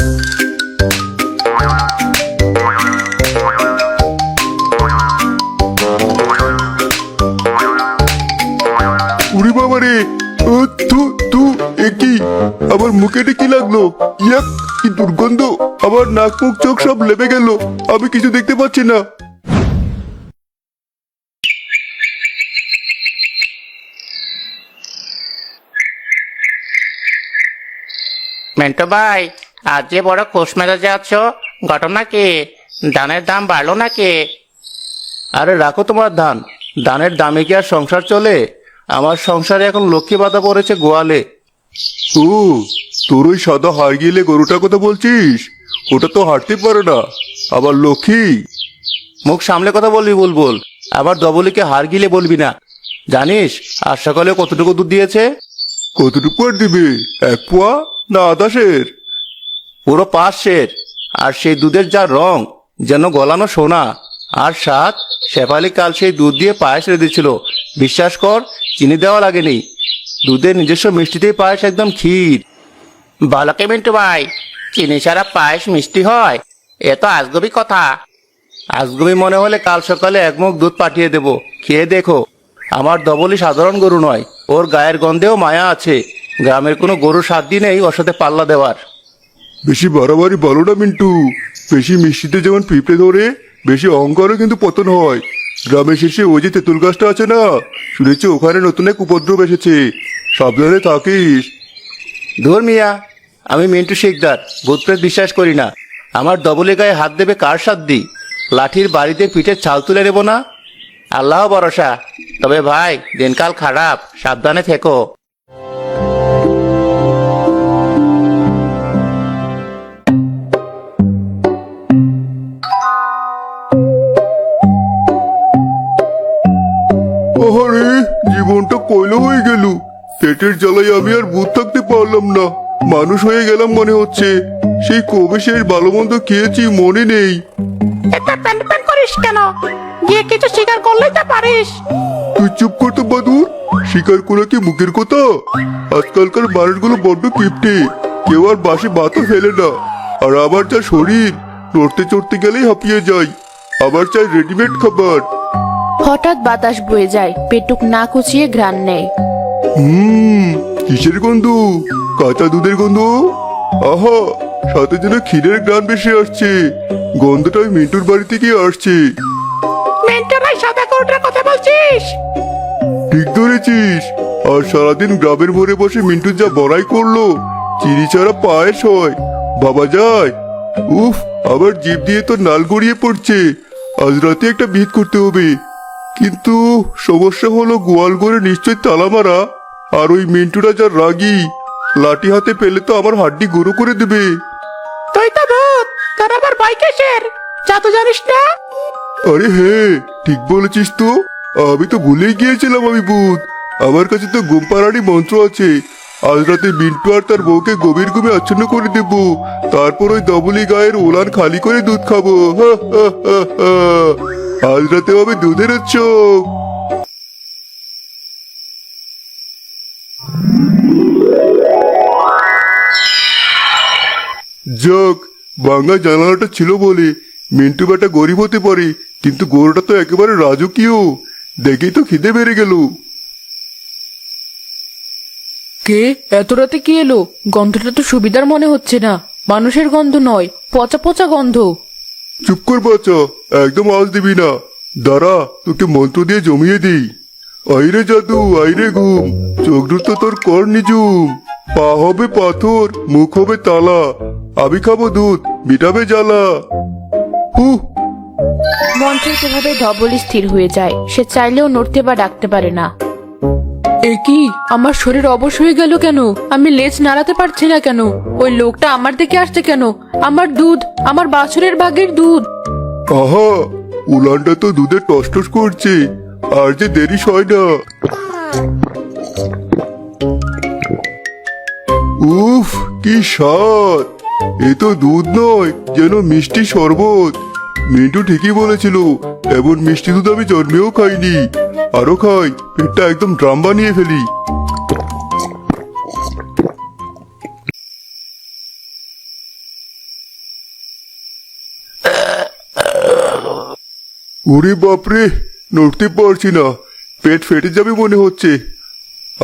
উড়ি বাবা রে, ও তু তু, কি আমার মুখে এটা কি লাগলো? ইয়াক, কি দুর্গন্ধ! আমার নাক মুখ চোখ সব লেবে গেল, আমি কিছু দেখতে পাচ্ছি না। মেন্টু ভাই, আজ যে বড় খোশ মেজাজে আছো, ঘটনা কি? ধানের দাম বাড়লো নাকি? আরে রাখো তোমার ধান, ধানের দামে কি আর সংসার চলে? আমার সংসারে এখন লক্ষ্মী বাধা পড়েছে গোয়ালে। ও, তোর ওই সাদা হাড় গিলে গরুটার কথা বলছিস? ওটা তো হাঁটতে পারে না, আবার লক্ষ্মী। মুখ সামলে কথা বলবি বুলবুল, আবার ডবলিকে হাড় গিলে বলবি না। জানিস আজ সকালে কতটুকু দুধ দিয়েছে? কতটুকু আর দিবে? 1 পোয়া না আধা সের? পুরো 5 সের। আর সেই দুধের যা রং, যেন গলানো সোনা। আর স্বাদ, শেফালি কাল সেই দুধ দিয়ে পায়েস রেঁধেছিল। বিশ্বাস কর, চিনি দেওয়া লাগেনি। দুধের নিজস্ব মিষ্টিতেই পায়েস একদম ক্ষীর। বলো কি মিন্টু ভাই, চিনি ছাড়া পায়েস মিষ্টি হয়? এ তো আজগবি কথা। আজগুবি মনে হলে কাল সকালে 1 মুখ দুধ পাঠিয়ে দেব, খেয়ে দেখো। আমার ডবলি সাধারণ গরু নয়, ওর গায়ের গন্ধেও মায়া আছে। গ্রামের কোনো গরুর সাধ্যই নেই ওর সাথে পাল্লা দেওয়ার। বেশি বাড়াবাড়ি বলো না মিন্টু। বেশি মিষ্টিতে যেমন পিঁপড়ে ধরে, বেশি অহংকারও কিন্তু পতন হয়। গ্রামের শেষে ওই যে তেঁতুল গাছটা আছে না, শুনেছি ওখানে নতুন এক উপদ্রব এসেছে। সাবধানে থাকিস। ধর মিয়া, আমি মিন্টু শিকদার, ভূত প্রেত বিশ্বাস করি না। আমার ডবলে গায়ে হাত দেবে কার সাধ্যি? লাঠির বাড়িতে পিঠের ছাল তুলে নেব না? আল্লাহ ভরসা। তবে ভাই, দিনকাল খারাপ, সাবধানে থেকো। ওরে, জীবনটা কয়লা হয়ে গেল। পেটের জ্বালায় আমি আর ভূত থাকতে পারলাম না, মানুষ হয়ে গেলাম মনে হচ্ছে। সেই কবে শেষ ভালো মন্দ খেয়েছি মনে নেই। এটা প্যান প্যান করিস কেন? গিয়ে কিছু স্বীকার করলেই তো পারিস। তুই চুপ করতে বাদুর, স্বীকার করা কি মুখের কথা? আজকালকার মানুষগুলো বড্ড কিপটে, কেউ আর বাসি ভাতও ফেলে না। আর আমার যা শরীর, নড়তে চড়তে গেলেই হাঁপিয়ে যাই। আবার চাই রেডিমেড খাবার। হঠাৎ বাতাস বয়ে যায়, পেটুক না কুচিয়ে ঘ্রাণ নেয়। কিসের গন্ধ? কাঁচা দুধের গন্ধ। আহা, সাথে যেন ক্ষীরের গ্রান বেশি আসছে। গন্ধটা ওই মিন্টুর বাড়ি থেকে আসছে। মিন্টু ভাই, সাদা গরুটার কথা বলছিস? ঠিক ধরেছিস। আর সারাদিন গ্রামের মোড়ে বসে মিন্টু যা বড়াই করলো, চিনি ছাড়া পায়েস হয়, বাবা যায়। উফ, আবার জিভ দিয়ে তো নাল গড়িয়ে পড়ছে। আজ রাতে একটা ভিত করতে হবে। কিন্তু সমস্যা হলো, গোয়াল ঘরে নিশ্চয় তালা মারা। আর ওই মিন্টুরা যা রাগী, লাঠি হাতে পেলে তো আমার হাড্ডি গুঁড়ো করে দেবে। তুই তো ভূত, তোর আবার ভয় কিসের? জাদু জানিস না? আরে হ্যাঁ, ঠিক বলেছিস তো। আমি তো ভুলেই গিয়েছিলাম আমি ভূত। আমার কাছে তো ঘুম পাড়ারই মন্ত্র আছে। আজ রাতে মিন্টু আর তার বউকে গভীর ঘুমে আচ্ছন্ন করে দেব। তারপর ওই ডবলি গায়ের ওলান খালি করে দুধ খাবো। হা, হা, হা, হা। আজ রাতে হবে দুধের উৎসব। যাক, ভাঙা জানালাটা ছিল বলে মিন্টু বেটা গরিব হতে পারে, কিন্তু গরুটা তো একেবারে রাজকীয়। দেখেই তো খিদে বেড়ে গেল। কে এত রাতে কি এলো? গন্ধটা তো সুবিধার মনে হচ্ছে না। মানুষের গন্ধ নয়, পচা পচা গন্ধ। চুপ কর বাচ্চা, একদম আওয়াজ দিবি না। দাঁড়া, তোকে মন্ত্র দিয়ে জমিয়ে দিই। আইরে জাদু, আইরে ঘুম, চোখ দুটো তোর কর নিজুম। পা হবে পাথর, মুখ হবে তালা, আমি খাবো দুধ, মিটাবে জ্বালা। হুহ। মন্ত্রের প্রভাবে ধবলি স্থির হয়ে যায়। সে চাইলেও নড়তে বা ডাকতে পারে না। এ কি, আমার শরীর অবশ হয়ে গেল কেন? আমি লেজ নাড়াতে পারছি না কেন? ওই লোকটা আমার দিকে আসছে কেন? আমার দুধ, আমার বাছুরের ভাগের দুধ। আহা, উলানটা তো দুধে টস টস করছে। আর যে দেরি হয় না। উফ, কি স্বাদ! এ তো দুধ নয়, যেন মিষ্টি শরবত। মিন্টু ঠিকই বলেছিল, এমন মিষ্টি দুধ আমি জন্মেও খাইনি। আরো খাই, পেটটা একদম ড্রাম বানিয়ে ফেলি। ওরে বাপরে, নড়তে পারছি না, পেট ফেটে যাবে মনে হচ্ছে।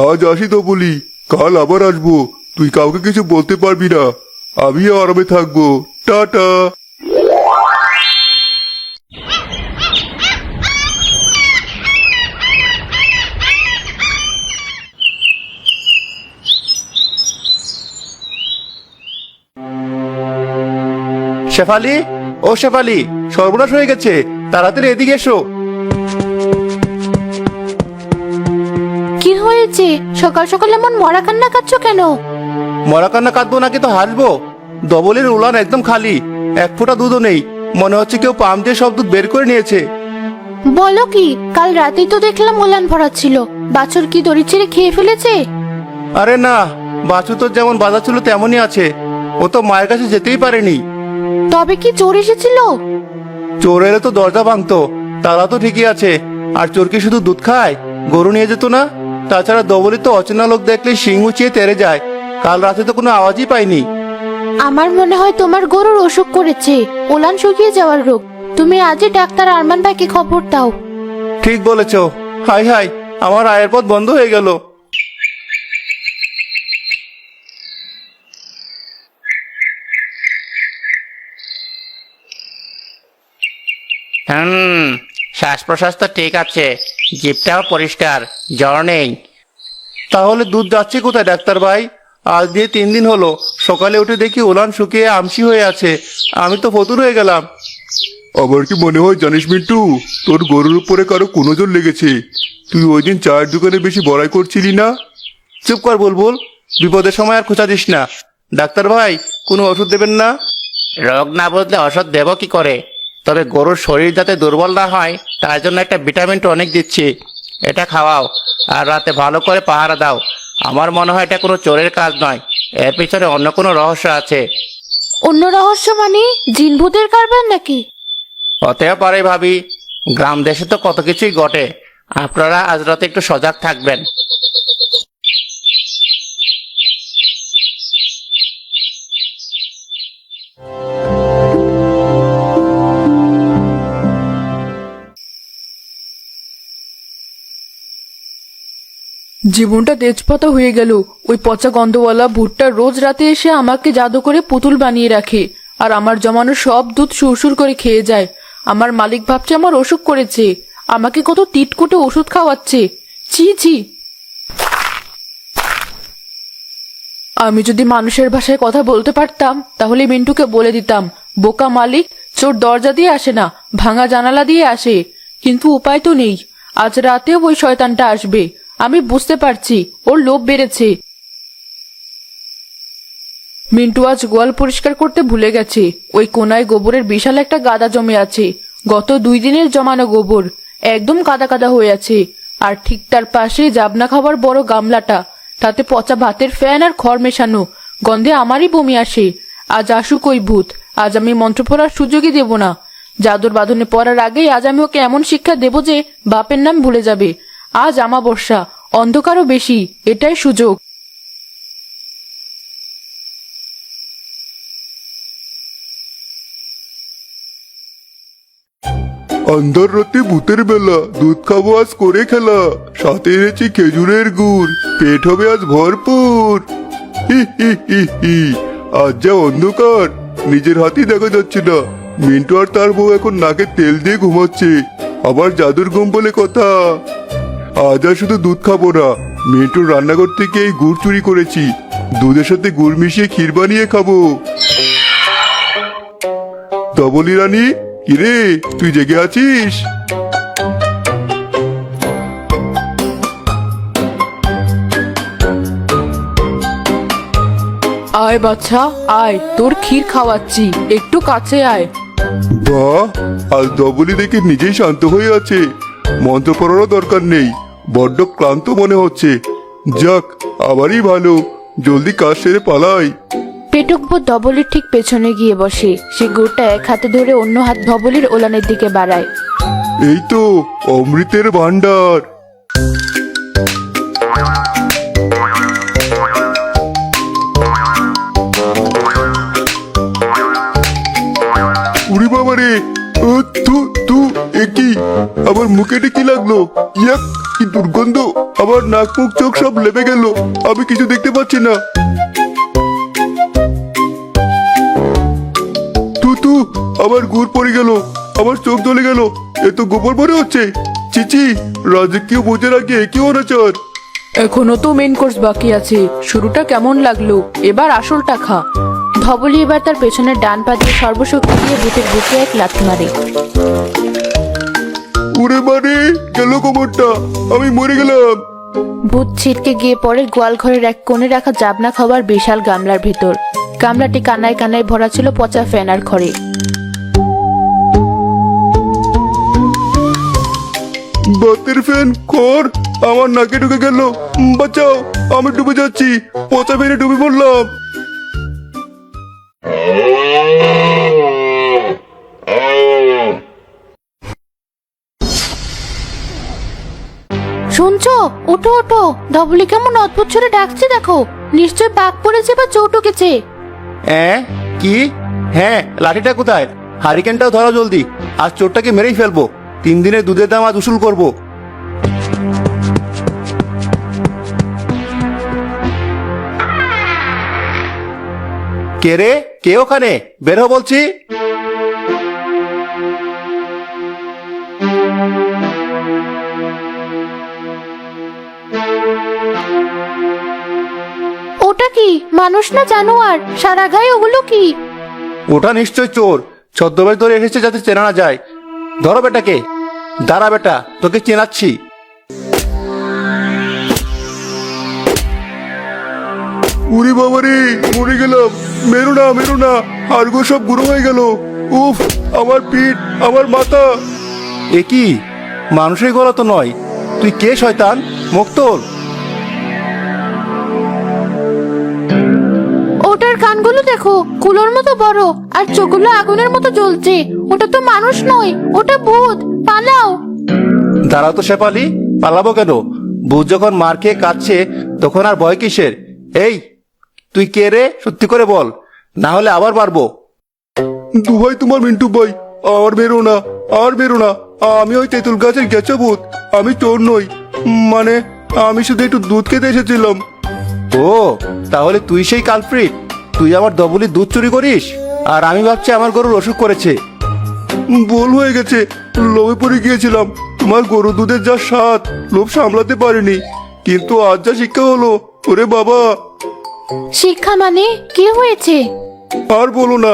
আজ আসি তো বলি, কাল আবার আসবো। তুই কাউকে কিছু বলতে পারবি না, আমিও আরামে থাকবো। টাটা। শেফালি, ও শেফালি, সর্বনাশ হয়ে গেছে, তাড়াতাড়ি এদিকে এসো। কি হয়েছে? সকাল সকাল এমন মরা কান্না কাঁদছো কেন? মরা কান্না কাঁদবো নাকি তো হাসবো? ডবলের উলান একদম খালি, এক ফোঁটা দুধও নেই। মনে হচ্ছে কেউ পাম্প দিয়ে সব দুধ বের করে নিয়েছে। বলো কি? কাল রাতেই তো দেখলাম ওলান ভরা ছিল। বাছুর কি দড়ি ছিঁড়ে খেয়ে ফেলেছে? আরে না, বাছু তো যেমন বাধা ছিল তেমনই আছে, ও তো মায়ের কাছে যেতেই পারেনি। তবে কি চোর এসেছিল? চোর এলে তো দরজা ভাঙতো, তারা তো ঠিকই আছে। আর চোর কি শুধু দুধ খায়? গরু নিয়ে যেত না? তাছাড়া ডবলি তো অচেনা লোক দেখলে শিং উঁচিয়ে তেড়ে যায়। কাল রাতে তো কোনো আওয়াজই পাইনি। আমার মনে হয় তোমার গরুর অসুখ করেছে, ওলান শুকিয়ে যাওয়ার রোগ। তুমি আজই ডাক্তার আরমান ভাইকে খবর দাও। ঠিক বলেছ। হাই হাই, আমার আয়ের পথ বন্ধ হয়ে গেল। শ্বাস প্রশ্বাস তো ঠিক আছে, জিভটাও পরিষ্কার, জ্বর নেই। তাহলে দুধ যাচ্ছে কোথায় ডাক্তার ভাই? আজ দিয়ে 3 দিন হলো, সকালে উঠে দেখি উলান শুকিয়ে আমসি হয়ে আছে। আমি তো ফতুর হয়ে গেলাম। আবার কি মনে হয় জানিস মিন্টু, তোর গরুর উপরে কারো কোনো জোর লেগেছে। তুই ওই দিন চায়ের দোকানে বেশি বড়াই করছিলি না? চুপ কর বুলবুল, বিপদের সময় আর খোঁচা দিস না। ডাক্তার ভাই, কোনো ওষুধ দেবেন না? রোগ না বুঝলে ওষুধ দেবো কি করে? তবে গরুর শরীর যাতে দুর্বল না হয় তার জন্য একটা ভিটামিন টনিক দিচ্ছি, এটা খাওয়াও। আর রাতে ভালো করে পাহারা দাও। আমার মনে হয় এটা কোনো চোরের কাজ নয়, এর পিছনে অন্য কোনো রহস্য আছে। অন্য রহস্য মানে জিন ভূতের কারবার নাকি? হতেও পারে ভাবি, গ্রাম দেশে তো কত কিছুই ঘটে। আপনারা আজ রাতে একটু সজাগ থাকবেন। জীবনটা তেজপাতা হয়ে গেল। ওই পচা গন্ধওয়ালা ভুট্টা রোজ রাতে এসে আমাকে জাদু করে পুতুল বানিয়ে রাখে, আর আমার জমানো সব দুধ সুরসুর করে খেয়ে যায়। আমার মালিক ভাবছে আমার অসুখ করেছে, আমাকে কত তিটকুটে ওষুধ খাওয়াচ্ছে। ছি ছি। আমি যদি মানুষের ভাষায় কথা বলতে পারতাম তাহলে মিন্টুকে বলে দিতাম, বোকা মালিক, চোর দরজা দিয়ে আসে না, ভাঙা জানালা দিয়ে আসে। কিন্তু উপায় তো নেই, আজ রাতেও ওই শয়তানটা আসবে। আমি বুঝতে পারছি ওর লোভ বেড়েছে। মিন্টু আজ গোয়াল পরিষ্কার করতে ভুলে গেছে। ওই কোনায় গোবরের বিশাল একটা গাদা জমে আছে, গত 2 দিনের জমানো গোবর, একদম কাদা কাদা হয়ে আছে। আর ঠিক তার পাশে জাবনা খাবার বড় গামলাটা, তাতে পচা ভাতের ফ্যান আর খড় মেশানো, গন্ধে আমারই বমি আসে। আজ আসুক ওই ভূত, আজ আমি মন্ত্র পড়ার সুযোগই দেব না। জাদুর বাঁধনে পড়ার আগেই আজ আমি ওকে এমন শিক্ষা দেব যে বাপের নাম ভুলে যাবে। আজ আমাবস্যা, অন্ধকারও বেশি, এটাই সুযোগ। অন্ধর রাতে ভূতের বেলা, দুধ খাবো আজ করে খেলা, সাথে এনেছি খেজুরের গুড়, পেট হবে আজ ভরপুর। হি হি হি হি। আজ যা অন্ধকার, নিজের হাতেই দেখা যাচ্ছে না। মিন্টু আর তার বউ এখন নাকে তেল দিয়ে ঘুমাচ্ছে, আবার জাদুর ঘুম বলে কথা। আজ আর শুধু দুধ খাবো না, মিন্টুর রান্নাঘর থেকে এই গুড় চুরি করেছি, দুধের সাথে গুড় মিশিয়ে ক্ষীর বানিয়ে খাবো। ধবলি রানী, কিরে তুই জেগে আছিস? আয় বাচ্চা আয়, তোর ক্ষীর খাওয়াচ্ছি, একটু কাছে আয়। বাহ, আজ ধবলি দেখে নিজেই শান্ত হয়ে আছে, মন্ত্র পড়ারও দরকার নেই। বড্ড ক্লান্ত মনে হচ্ছে। যাক, আবারই ভালো, জলদি কাজ সেরে পালাই। পেটুকবো ধবলির ঠিক পেছনে গিয়ে বসে। সে গুড়টা এক হাতে ধরে অন্য হাত ধবলির ওলানের দিকে বাড়ায়। এই তো অমৃতের ভান্ডার। উড়ি বাবা রে, তু তু এ কি আমার মুখে এটা কি লাগলো? ইয়াক, কি দুর্গন্ধ! আমার নাক মুখ চোখ সব লেবে গেল, আমি কিছু দেখতে পাচ্ছি না। তু আমার গুড় পড়ে গেল, আমার চোখ জ্বলে গেল, এ তো গোবর মনে হচ্ছে। চিচি, রাজকীয় ভোজের আগে কি অনাচার! এখনো তো মেন কোর্স বাকি আছে। শুরুটা কেমন লাগলো, এবার আসলটা খা। ধবলি এবার তার পেছনের ডান পা দিয়ে সর্বশক্তি দিয়ে ভূতের বুকে এক লাথি মারে। উড়ে মারে গেল গোবরটা, আমি মরে গেলাম। ভূত ছিটকে গিয়ে পড়ে গোয়াল ঘরের এক কোণে রাখা জাবনা খাবার বিশাল গামলার ভেতর। গামলাটি কানায় কানায় ভরা ছিল পচা ফেনার খড়ে। বাতের ফ্যান খড় আমার নাকে ঢুকে গেল, বাঁচাও, আমি ডুবে যাচ্ছি, পচা ফেনে ডুবে পড়লাম। শুনছো? ওঠো ওঠো, ধবলি কেমন অদ্ভুত সুরে ডাকছে দেখো। নিশ্চয় পাক পড়েছে বা চোট উঠেছে। কি? হ্যাঁ, লাঠিটা কোথায়? হারিকেনটাও ধরো জলদি, আজ চোরটাকে মেরেই ফেলবো। 3 দিনের দুধের দাম আজ উসুল করবো। কে রে? কে ওখানে? বের হ বলছি। ওটা কি, মানুষ না জানোয়ার? সারা গায়ে ওগুলো কি? ওটা নিশ্চয় চোর, ছদ্মবেশ ধরে এসেছে যাতে চেনা না যায়। ধরো বেটাকে। দাঁড়া বেটা, তোকে চেনাচ্ছি। উরি বাবারে, মরে গেলাম। মেরো না, মেরো না, হাড়গো সব গুঁড়ো হয়ে গেল। উফ, আমার পিঠ, আমার মাথা। এ কি? মানুষের গলা তো নয়। তুই কে শয়তান? মুখ তোল। ওটার কানগুলো দেখো, কুলোর মতো বড়, আর চোখগুলো আগুনের মতো জ্বলছে। ওটা তো মানুষ নয়, ওটা ভূত। পালাও। দাঁড়াও তো শেফালি, পালাবো কেন? ভূত যখন মার খেয়ে কাঁদছে তখন আর ভয় কিসের? এই, তুই কে রে? সত্যি করে বল, না হলে আবার মারবো। দুভাই তোমার মিন্টু ভাই, আর বেরো না, আর বেরো না। আমি ওই তেঁতুল গাছের গেছো ভূত, আমি চোর নই। মানে আমি শুধু একটু দুধ খেতে এসেছিলাম। ও, তাহলে তুই সেই কালপ্রিট? তুই আমার ধবলির দুধ চুরি করিস, আর আমি ভাবছি আমার গরুর অসুখ করেছে। ভুল হয়ে গেছে, লোভে পড়ে গিয়েছিলাম। তোমার গরু দুধের যা স্বাদ, লোভ সামলাতে পারিনি। কিন্তু আজ যা শিক্ষা হলো, ওরে বাবা। শিক্ষা মানে? কি হয়েছে? আর বলো না,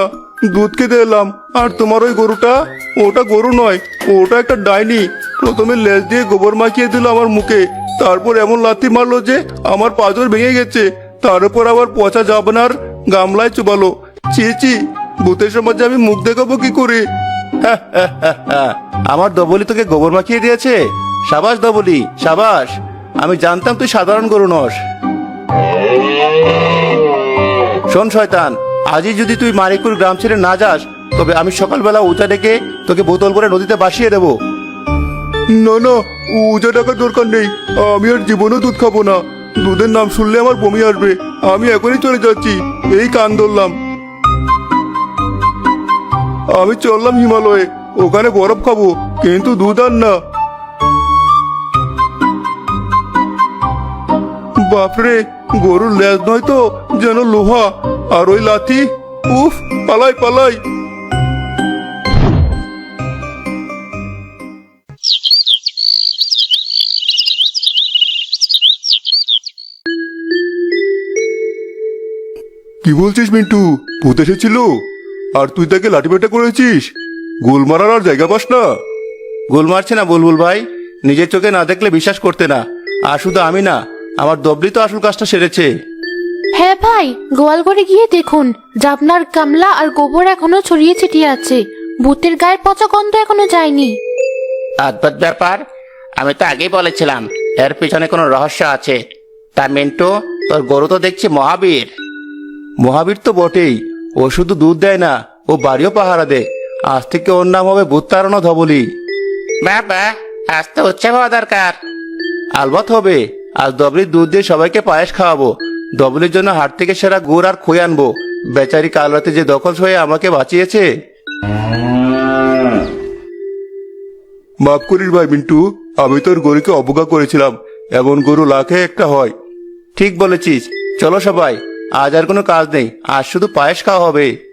দুধ খেতে এলাম, আর তোমার ওই গরুটা, ওটা গরু নয়, ওটা একটা ডাইনি। প্রথমে লেজ দিয়ে গোবর মাখিয়ে দিল আমার মুখে, তারপর এমন লাথি মারলো যে আমার পাঁজর ভেঙে গেছে। তার উপর আবার পচা জাবনার গামলায় চুবালো। ছি ছি, ভূতের সমাজে আমি মুখ দেখাবো কি করে? আমার ধবলি তোকে গোবর মাখিয়ে দিয়েছে? সাবাস ধবলি, সাবাস। আমি জানতাম তুই সাধারণ গরু নস। শোন শয়তান, আজই যদি তুই মানিকপুর গ্রাম ছেড়ে না যাস, তবে আমি সকালবেলা উঁচা ডেকে তোকে বোতল করে নদীতে ভাসিয়ে দেবো। না না, উজা টাকার দরকার নেই। আমি আর জীবনেও দুধ খাবো না। দুধের নাম শুনলে আমার বমি আসবে। আমি এখনই চলে যাচ্ছি, এই কান ধরলাম। আমি চললাম হিমালয়ে, ওখানে বরফ খাবো, কিন্তু দুধ আর না। বাপরে, গরুর লেজ নয় তো, যেন লোহা। আর ওই লাথি, উফ, পালাই পালাই। কি বলছিস মিন্টু? ভূত এসেছিল আর তুই তাকে লাঠিপেটা করেছিস? গোল মারার আর জায়গা পাস না? গোল মারছে না বুলবুল ভাই, নিজের চোখে না দেখলে বিশ্বাস করতে না। আর শুধু আমি না, আমার দবলি তো আসল কাজটা সেরেছে। হ্যাঁ ভাই, গোয়াল ঘরে গিয়ে দেখুন, জাবনার গামলা আর গোবর এখনো ছড়িয়ে ছিটিয়ে আছে। ভূতের গায়ের পচা গন্ধ এখনো যায়নি। অদ্ভুত ব্যাপার, আমি তো আগেই বলেছিলাম এর পিছনে কোনো রহস্য আছে। তা মিন্টু, তোর গরু তো দেখছি মহাবীর। মহাবীর তো বটেই, ও শুধু দুধ দেয় না, ও বাড়িও পাহারা দেয়। আজ থেকে ওর নাম হবে ভূত তাড়ানো ধবলি। বাবা, আজ তো উৎসব হওয়া দরকার। আলবত হবে, আজ ধবলির দুধ দিয়ে সবাইকে পায়েস খাওয়াবো। ধবলির জন্য হাট থেকে সেরা গুড় আর খই আনবো। বেচারি কাল রাতে যে দখল হয়ে আমাকে বাঁচিয়েছে। মাফ করিস ভাই মিন্টু, আমি তোর গরুকে অবজ্ঞা করেছিলাম। এমন গরু লাখে একটা হয়। ঠিক বলেছিস, চলো সবাই, আজ আর কোনো কাজ নেই, আজ শুধু পায়েস খাওয়া হবে।